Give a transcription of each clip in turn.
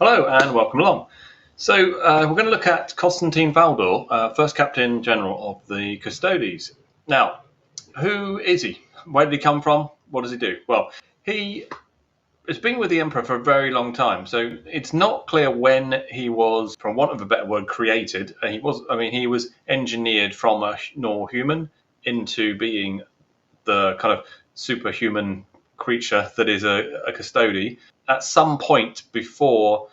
Hello and welcome along. So we're going to look at Constantin Valdor, first Captain General of the Custodes. Now, who is he? Where did he come from? What does he do? Well, he has been with the Emperor for a very long time, so it's not clear when he was, for want of a better word, created. He was engineered from a normal human into being the kind of superhuman creature that is a custode at some point before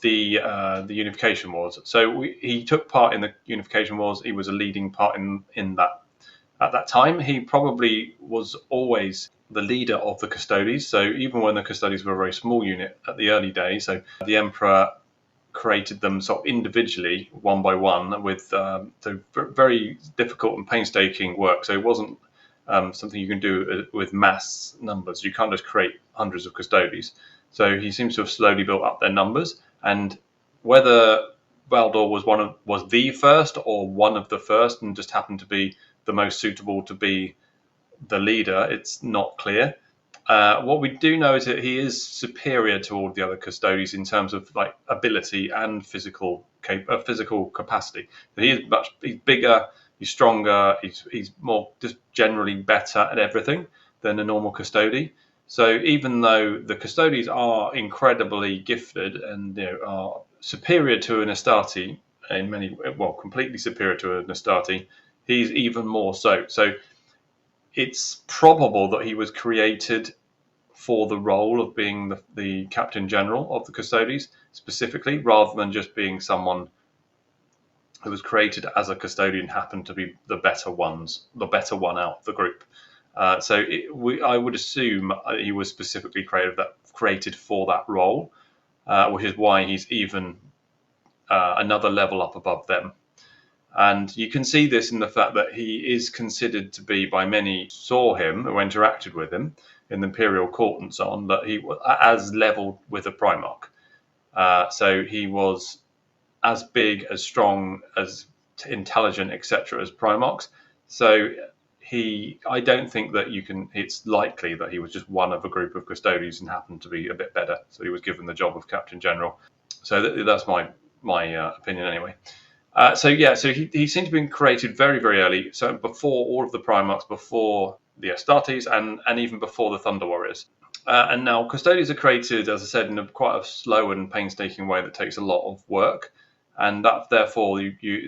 the Unification Wars. So he took part in the Unification Wars. He was a leading part in that. At that time, he probably was always the leader of the Custodes. So even when the Custodes were a very small unit at the early days, so the Emperor created them sort of individually, one by one, with so very difficult and painstaking work. So it wasn't something you can do with mass numbers. You can't just create hundreds of Custodes. So he seems to have slowly built up their numbers. And whether Valdor was the first or one of the first and just happened to be the most suitable to be the leader, it's not clear. What we do know is that he is superior to all of the other Custodes in terms of like ability and physical capacity. He's bigger, he's stronger, he's more just generally better at everything than a normal Custode. So even though the Custodes are incredibly gifted and are superior to an Astarte in completely superior to an Astarte, he's even more so. So it's probable that he was created for the role of being the Captain General of the Custodes specifically, rather than just being someone who was created as a custodian, happened to be the better one out of the group. I would assume he was specifically created for that role, which is why he's even another level up above them. And you can see this in the fact that he is considered to be, by many saw him, who interacted with him in the imperial court and so on, that he was as level with a Primarch. So he was as big, as strong, as intelligent, etc., as Primarchs. So I don't think that it's likely that he was just one of a group of Custodes and happened to be a bit better. So he was given the job of Captain General. So that's my opinion anyway. So he seemed to have been created very, very early. So before all of the Primarchs, before the Astartes, and even before the Thunder Warriors. And now Custodes are created, as I said, in quite a slow and painstaking way that takes a lot of work. And that therefore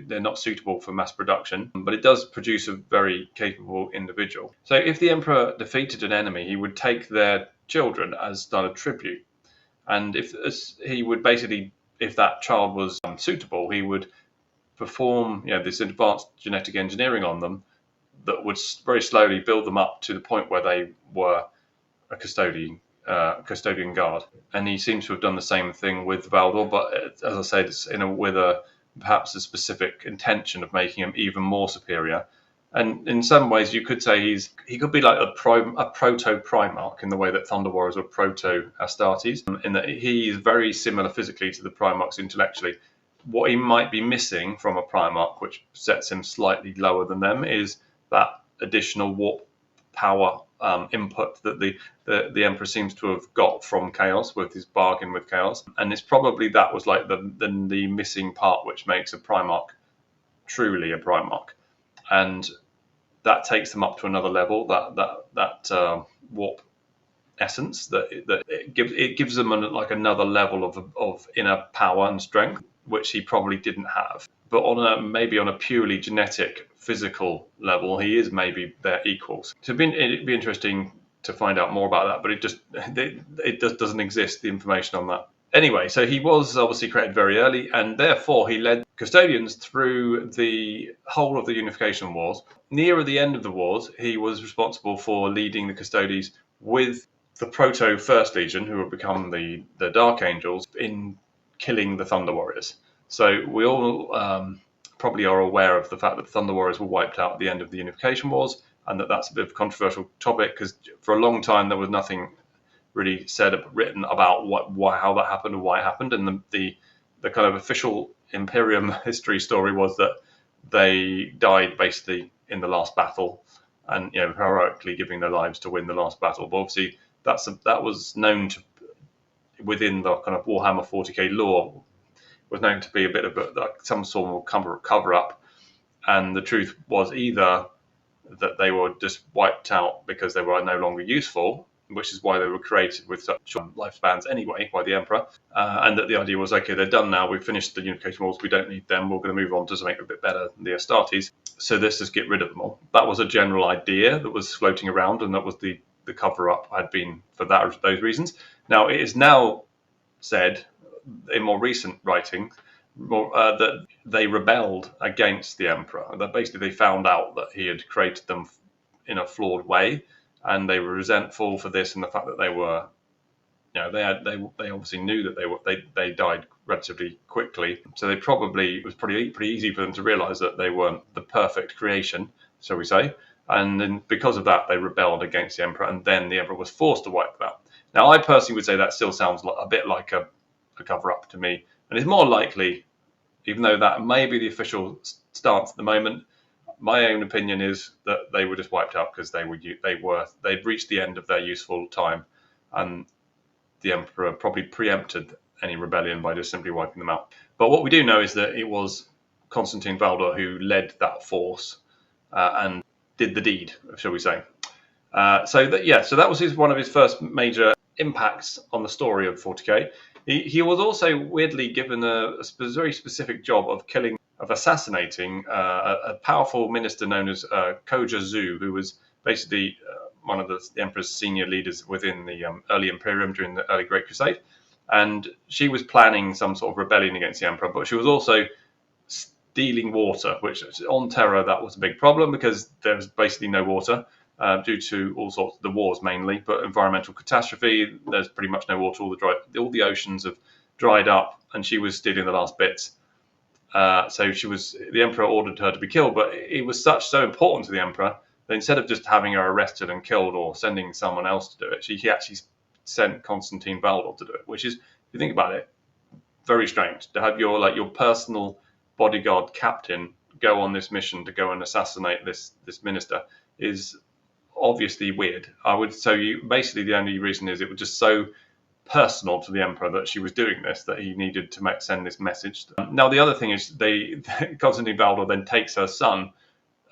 they're not suitable for mass production, but it does produce a very capable individual. So if the Emperor defeated an enemy, he would take their children as done a tribute. And if that child was suitable, he would perform this advanced genetic engineering on them that would very slowly build them up to the point where they were a custodian guard. And he seems to have done the same thing with Valdor, but as I said, it's with perhaps a specific intention of making him even more superior. And in some ways, you could say he could be like a proto Primarch in the way that Thunder Warriors were proto Astartes, in that he is very similar physically to the Primarchs intellectually. What he might be missing from a Primarch, which sets him slightly lower than them, is that additional warp power input that the Emperor seems to have got from Chaos with his bargain with Chaos. And it's probably that was like the missing part which makes a Primarch truly a Primarch. And that takes them up to another level, that warp essence, that it gives them another level of inner power and strength, which he probably didn't have. But maybe on a purely genetic, physical level, he is maybe their equals. So it'd be interesting to find out more about that, but it just doesn't exist, the information on that. Anyway, so he was obviously created very early, and therefore he led Custodians through the whole of the Unification Wars. Nearer the end of the wars, he was responsible for leading the Custodes with the Proto First Legion, who would become the Dark Angels, in killing the Thunder Warriors. So we all probably are aware of the fact that the Thunder Warriors were wiped out at the end of the Unification Wars, and that's a bit of a controversial topic because for a long time there was nothing really written about how that happened or why it happened. And the kind of official Imperium history story was that they died basically in the last battle, and heroically giving their lives to win the last battle. But obviously that was known to within the kind of Warhammer 40k lore was known to be a bit of some sort of cover up, and the truth was either that they were just wiped out because they were no longer useful, which is why they were created with such short lifespans anyway by the Emperor, and that the idea was, okay, they're done now, we've finished the unification wars, we don't need them, we're going to move on to something a bit better than the Astartes, so let's just get rid of them all. That was a general idea that was floating around, and that was the cover-up had been for those reasons. Now, it is now said in more recent writing that they rebelled against the Emperor, that basically they found out that he had created them in a flawed way, and they were resentful for this and the fact that they were, they obviously knew that they died relatively quickly, so it was pretty easy for them to realize that they weren't the perfect creation, shall we say, and then because of that they rebelled against the Emperor, and then the Emperor was forced to wipe them out. Now, I personally would say that still sounds a bit like a cover-up to me, and it's more likely, even though that may be the official stance at the moment, my own opinion is that they were just wiped out because they'd reached the end of their useful time, and the Emperor probably preempted any rebellion by just simply wiping them out. But what we do know is that it was Constantin Valdor who led that force and did the deed, shall we say. So that was one of his first major impacts on the story of 40k. He was also weirdly given a very specific job of assassinating a powerful minister known as Koja Zu, who was basically one of the Emperor's senior leaders within the early Imperium during the early Great Crusade. And she was planning some sort of rebellion against the Emperor, but she was also stealing water, which on Terra that was a big problem because there was basically no water. Due to all sorts of the wars mainly, but environmental catastrophe, there's pretty much no water. All the oceans have dried up, and she was stealing the last bits. So the Emperor ordered her to be killed, but it was so important to the Emperor that instead of just having her arrested and killed or sending someone else to do it, he actually sent Constantin Valdor to do it, which is, if you think about it, very strange to have your personal bodyguard captain go on this mission to go and assassinate this minister is obviously weird. Basically the only reason is it was just so personal to the Emperor that she was doing this that he needed to send this message. Now, the other thing is Constantin Valdor then takes her son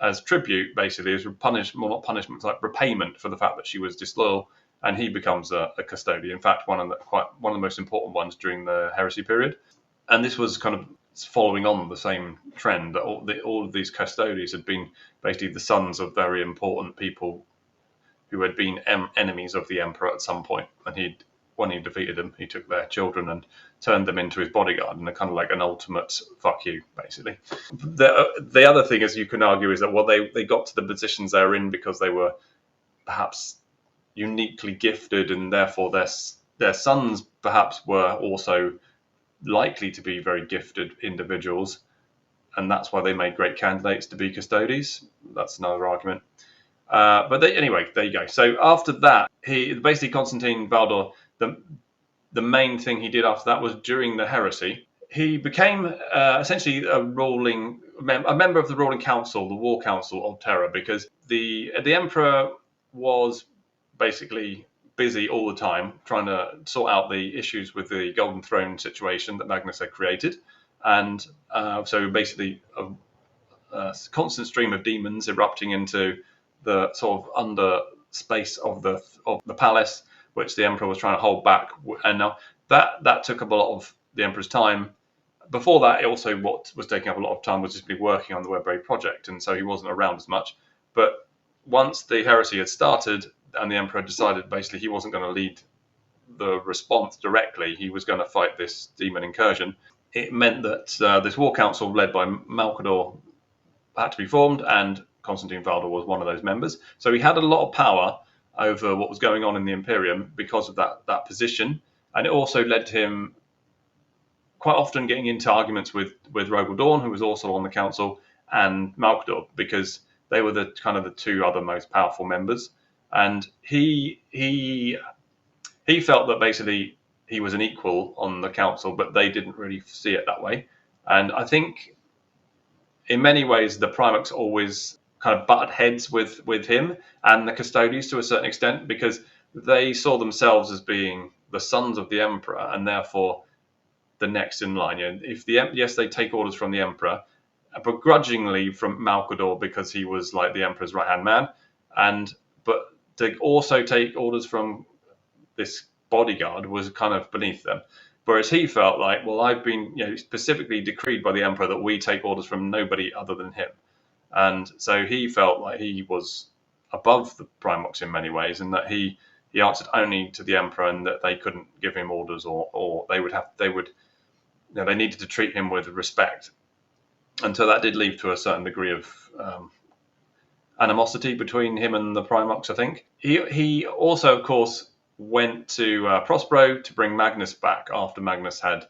as tribute, basically as not punishment, like repayment for the fact that she was disloyal, and he becomes a custodian. In fact, one of the most important ones during the heresy period. And this was kind of following on the same trend that all of these Custodes had been basically the sons of very important people who had been enemies of the Emperor at some point. And when he defeated them, he took their children and turned them into his bodyguard, and kind of like an ultimate fuck you, basically. The other thing, as you can argue, is that they got to the positions they were in because they were perhaps uniquely gifted, and therefore their sons perhaps were also likely to be very gifted individuals, and that's why they made great candidates to be Custodes. That's another argument. Anyway, there you go. So after that, Constantin Valdor, the main thing he did after that was during the heresy, he became essentially a member of the ruling council, the War Council of Terra, because the Emperor was basically busy all the time trying to sort out the issues with the Golden Throne situation that Magnus had created, and so basically a constant stream of demons erupting into the sort of under space of the palace, which the Emperor was trying to hold back, and now that took up a lot of the Emperor's time. Before that, what was taking up a lot of time was just be working on the Webray project, and so he wasn't around as much. But once the heresy had started, and the Emperor decided basically he wasn't going to lead the response directly, he was going to fight this demon incursion, it meant that this war council led by Malcador had to be formed, and Constantin Valdor was one of those members. So he had a lot of power over what was going on in the Imperium because of that position, and it also led to him quite often getting into arguments with Rogal Dorn, who was also on the council, and Malcador, because they were the two other most powerful members. And he felt that basically he was an equal on the council, but they didn't really see it that way. And I think in many ways the Primarchs always kind of butted heads with him and the Custodes to a certain extent, because they saw themselves as being the sons of the emperor, and therefore the next in line. If yes, they take orders from the emperor, begrudgingly from Malcador because he was like the emperor's right hand man, but to also take orders from this bodyguard was kind of beneath them. Whereas he felt like, well, I've been specifically decreed by the emperor that we take orders from nobody other than him, and so he felt like he was above the Primarchs in many ways, and that he answered only to the emperor, and that they couldn't give him orders, or they needed to treat him with respect. And so that did lead to a certain degree of animosity between him and the Primarchs, I think. He also, of course, went to Prospero to bring Magnus back after Magnus had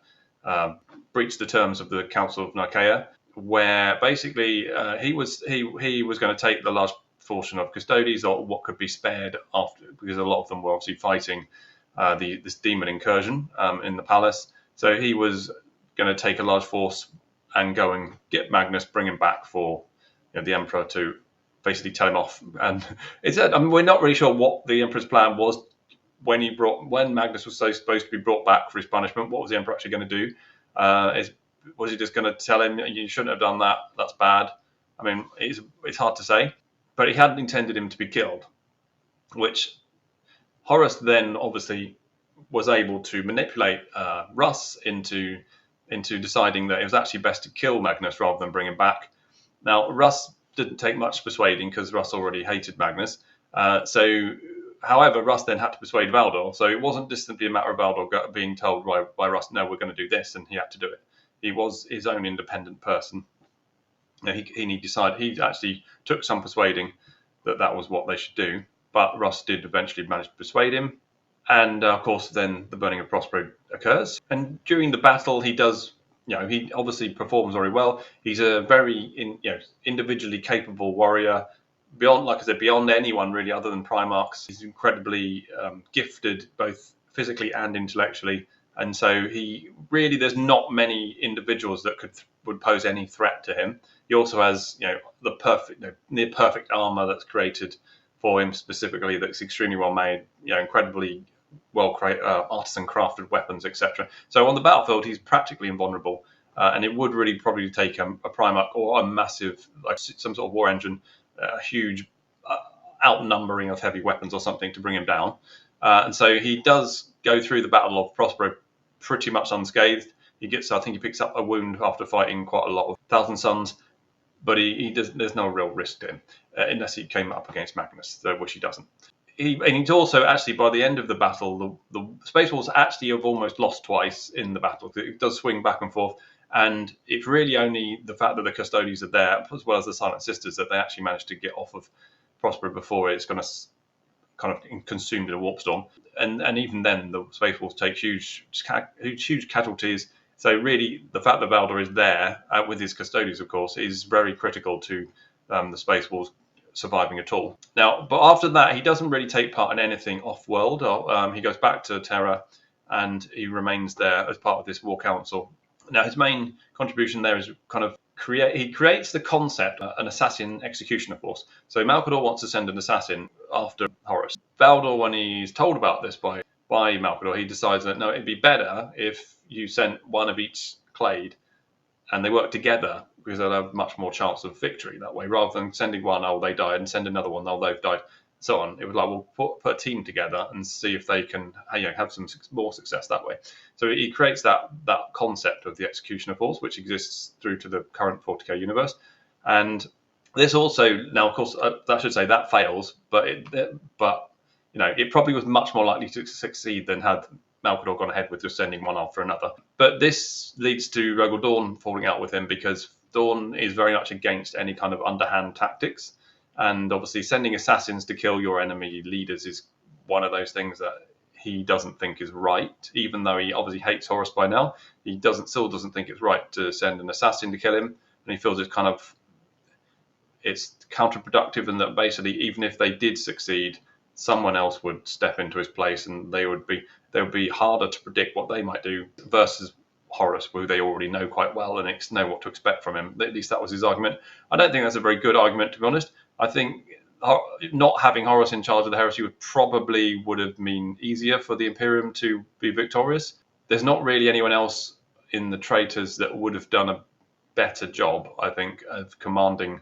breached the terms of the Council of Nicaea, where basically he was going to take the large portion of Custodes, or what could be spared after, because a lot of them were obviously fighting this demon incursion in the palace. So he was going to take a large force and go and get Magnus, bring him back for the emperor to basically tell him off. And we're not really sure what the emperor's plan was when Magnus was supposed to be brought back for his punishment. What was the emperor actually going to do? Was he just going to tell him, you shouldn't have done that, that's bad? I mean, it's hard to say. But he hadn't intended him to be killed, which Horus then obviously was able to manipulate Russ into deciding that it was actually best to kill Magnus rather than bring him back. Now, Russ didn't take much persuading because Russ already hated Magnus. However, Russ then had to persuade Valdor. So it wasn't just simply a matter of Valdor being told by Russ, no, we're going to do this, and he had to do it. He was his own independent person. He actually took some persuading that was what they should do. But Russ did eventually manage to persuade him. And of course, then the burning of Prospero occurs. And during the battle, he does, he obviously performs very well. He's a very individually capable warrior, beyond anyone really other than Primarchs. He's incredibly gifted, both physically and intellectually. And so there's not many individuals that would pose any threat to him. He also has, the near perfect armor that's created for him specifically, that's extremely well made, incredibly well created, artisan crafted weapons, etc. So on the battlefield, he's practically invulnerable, and it would really probably take a Primarch or a massive, like some sort of war engine, a huge outnumbering of heavy weapons or something to bring him down. And so he does go through the Battle of Prospero pretty much unscathed. I think he picks up a wound after fighting quite a lot of Thousand Sons, but there's no real risk to him, unless he came up against Magnus, which he doesn't. He's also actually, by the end of the battle, the Space Wolves actually have almost lost twice in the battle. It does swing back and forth, and it's really only the fact that the Custodes are there, as well as the Silent Sisters, that they actually managed to get off of Prospero before it's going to kind of consumed in a warp storm. And even then, the Space Wolves take huge casualties. So really, the fact that Valdor is there with his Custodes, of course, is very critical to the Space Wolves surviving at all. Now, but after that, he doesn't really take part in anything off-world. He goes back to Terra, and he remains there as part of this war council. Now, his main contribution there is kind of he creates the concept an assassin executioner force. So Malcador wants to send an assassin after Horus. Valdor, when he's told about this by Malcador, he decides that no, it'd be better if you sent one of each clade and they work together, because they'll have much more chance of victory that way, rather than sending one, oh, they died, and send another one, oh, they've died, so on. It was like, we'll put a team together and see if they can have some more success that way. So he creates that concept of the executioner force, which exists through to the current 40k universe. And this also, now of course, I should say that fails, but it probably was much more likely to succeed than had Malcador gone ahead with just sending one after another. But this leads to Rogel Dawn falling out with him, because Dawn is very much against any kind of underhand tactics. And obviously sending assassins to kill your enemy leaders is one of those things that he doesn't think is right, even though he obviously hates Horus by now. He still doesn't think it's right to send an assassin to kill him. And he feels it's counterproductive, and that basically even if they did succeed, someone else would step into his place, and they would be harder to predict what they might do versus Horus, who they already know quite well and know what to expect from him. At least that was his argument. I don't think that's a very good argument, to be honest. I think not having Horus in charge of the heresy would have been easier for the Imperium to be victorious. There's not really anyone else in the traitors that would have done a better job, I think, of commanding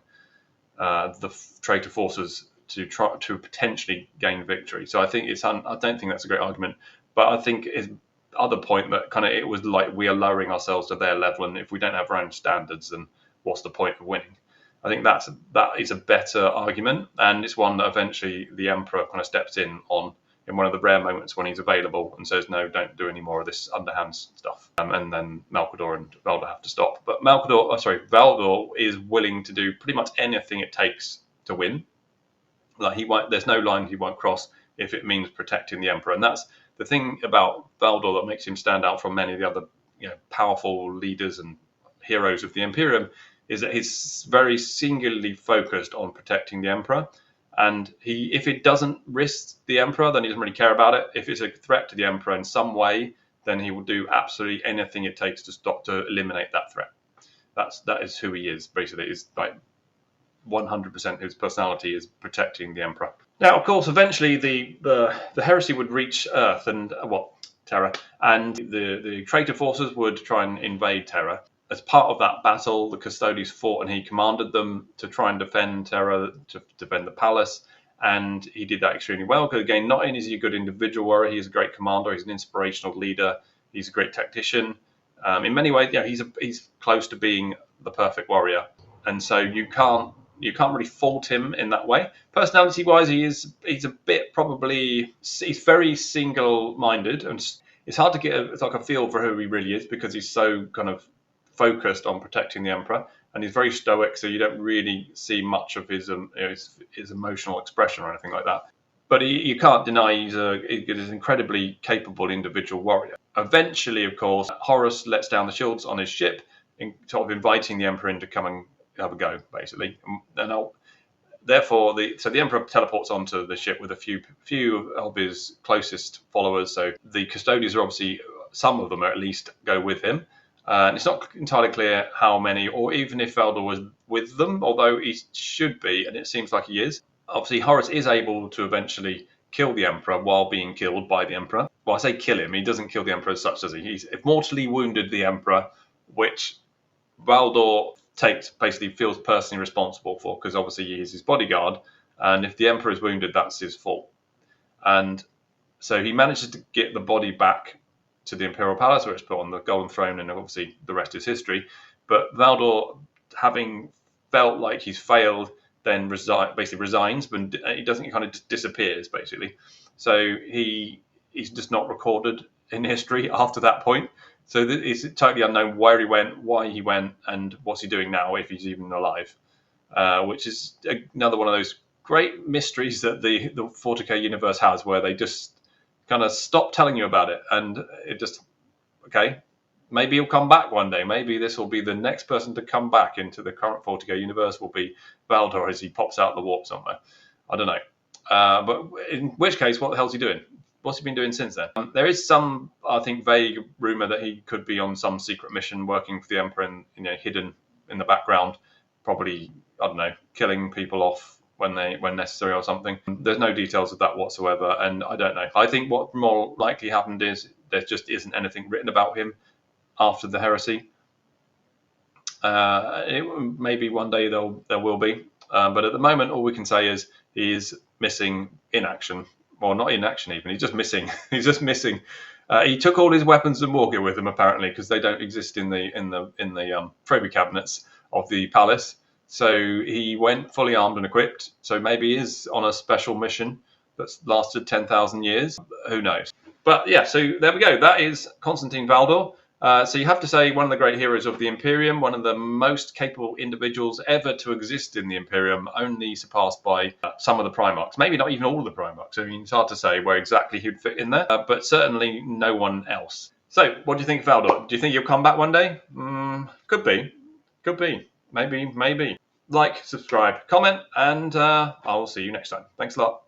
the traitor forces to try to potentially gain victory. So I think I don't think that's a great argument, but I think it's other point that kind of it was like we are lowering ourselves to their level, and if we don't have our own standards, then what's the point of winning? I think that is a better argument, and it's one that eventually the Emperor kind of steps in one of the rare moments when he's available and says, no, don't do any more of this underhand stuff. And then Malcador and Valdor have to stop. But Valdor is willing to do pretty much anything it takes to win. Like there's no line he won't cross if it means protecting the Emperor. And that's the thing about Valdor that makes him stand out from many of the other powerful leaders and heroes of the Imperium, is that he's very singularly focused on protecting the Emperor. And if it doesn't risk the Emperor, then he doesn't really care about it. If it's a threat to the Emperor in some way, then he will do absolutely anything it takes to eliminate that threat. That is who he is, basically. It's like 100% his personality is protecting the Emperor. Now, of course, eventually the heresy would reach Earth and Terra, and the traitor forces would try and invade Terra. As part of that battle, the Custodes fought, and he commanded them to try and defend Terra, to defend the palace, and he did that extremely well. Because again, not only is he a good individual warrior, he's a great commander, he's an inspirational leader, he's a great tactician. In many ways, he's close to being the perfect warrior, and so you can't really fault him in that way. Personality-wise, he's very single-minded, and it's hard to get a feel for who he really is because he's so kind of focused on protecting the Emperor, and he's very stoic, so you don't really see much of his emotional expression or anything like that. But you can't deny he's an incredibly capable individual warrior. Eventually, of course, Horus lets down the shields on his ship, sort of inviting the Emperor in to come and have a go, basically. And therefore, the Emperor teleports onto the ship with a few of his closest followers. So the Custodes are obviously, some of them at least, go with him. And it's not entirely clear how many, or even if Valdor was with them, although he should be, and it seems like he is. Obviously, Horus is able to eventually kill the Emperor while being killed by the Emperor. Well, I say kill him. He doesn't kill the Emperor as such, does he? He's mortally wounded the Emperor, which Valdor basically feels personally responsible for, because obviously he is his bodyguard, and if the Emperor is wounded, that's his fault. And so he manages to get the body back to the Imperial Palace, where it's put on the Golden Throne, and obviously the rest is history. But Valdor, having felt like he's failed, then basically resigns, but he doesn't, he kind of just disappears, basically. So he's just not recorded in history after that point. So it's totally unknown where he went, why he went, and what's he doing now, if he's even alive. Which is another one of those great mysteries that the 40k universe has, where they just kind of stop telling you about it, and it just, okay, maybe he'll come back one day. Maybe this will be the next person to come back into the current 40k universe, will be Valdor as he pops out the warp somewhere. I don't know. But in which case, what the hell's he doing? What's he been doing since then? There is some, I think, vague rumor that he could be on some secret mission working for the Emperor, and hidden in the background, probably, I don't know, killing people off when necessary or something. There's no details of that whatsoever, and I don't know. I think what more likely happened is there just isn't anything written about him after the heresy. Maybe one day there will be, but at the moment, all we can say is he is missing in action. Well, not in action even. He's just missing. He's just missing. He took all his weapons and war gear with him, apparently, because they don't exist in the trophy cabinets of the palace. So he went fully armed and equipped. So maybe he is on a special mission that's lasted 10,000 years. Who knows? But yeah, so there we go. That is Constantin Valdor. So you have to say one of the great heroes of the Imperium, one of the most capable individuals ever to exist in the Imperium, only surpassed by some of the Primarchs. Maybe not even all of the Primarchs. I mean, it's hard to say where exactly he'd fit in there, but certainly no one else. So what do you think of Valdor? Do you think he'll come back one day? Could be. Could be. Maybe. Like, subscribe, comment, and I'll see you next time. Thanks a lot.